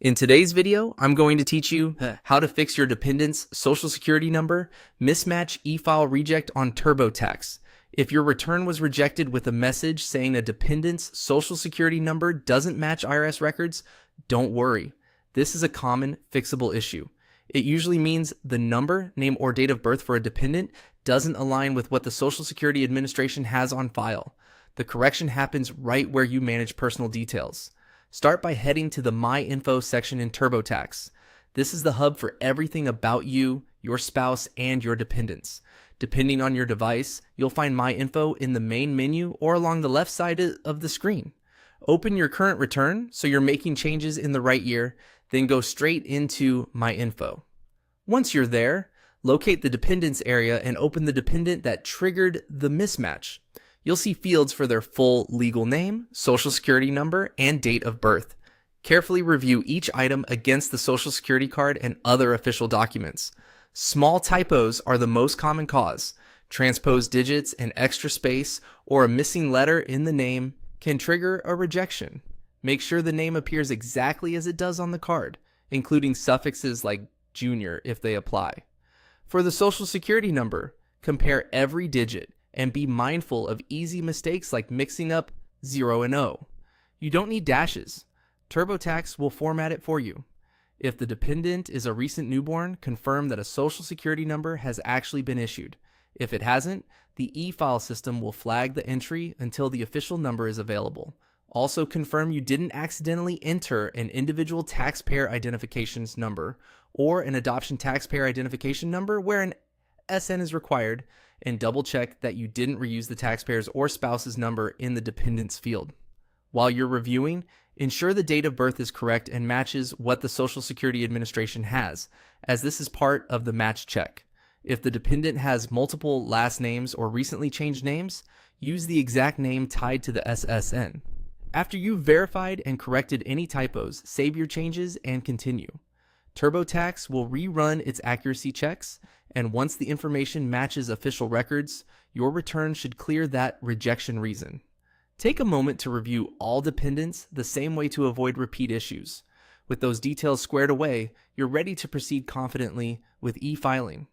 In today's video, I'm going to teach you how to fix your dependent's social security number mismatch e-file reject on TurboTax. If your return was rejected with a message saying a dependent's social security number doesn't match IRS records, don't worry. This is a common fixable issue. It usually means the number, name, or date of birth for a dependent doesn't align with what the Social Security Administration has on file. The correction happens right where you manage personal details. Start by heading to the My Info section in TurboTax. This is the hub for everything about you, your spouse, and your dependents. Depending on your device, you'll find My Info in the main menu or along the left side of the screen. Open your current return so you're making changes in the right year, then go straight into My Info. Once you're there, locate the dependents area and open the dependent that triggered the mismatch. You'll see fields for their full legal name, social security number, and date of birth. Carefully review each item against the social security card and other official documents. Small typos are the most common cause. Transposed digits, an extra space, or a missing letter in the name can trigger a rejection. Make sure the name appears exactly as it does on the card, including suffixes like junior if they apply. For the social security number, compare every digit and be mindful of easy mistakes like mixing up 0 and O. You don't need dashes. TurboTax will format it for you. If the dependent is a recent newborn, confirm that a social security number has actually been issued. If it hasn't, the e-file system will flag the entry until the official number is available. Also confirm you didn't accidentally enter an individual taxpayer identifications number or an adoption taxpayer identification number where an SN is required, and double check that you didn't reuse the taxpayer's or spouse's number in the dependents field. While you're reviewing, ensure the date of birth is correct and matches what the Social Security Administration has, as this is part of the match check. If the dependent has multiple last names or recently changed names, use the exact name tied to the SSN. After you've verified and corrected any typos, save your changes and continue. TurboTax will rerun its accuracy checks, and once the information matches official records, your return should clear that rejection reason. Take a moment to review all dependents the same way to avoid repeat issues. With those details squared away, you're ready to proceed confidently with e-filing.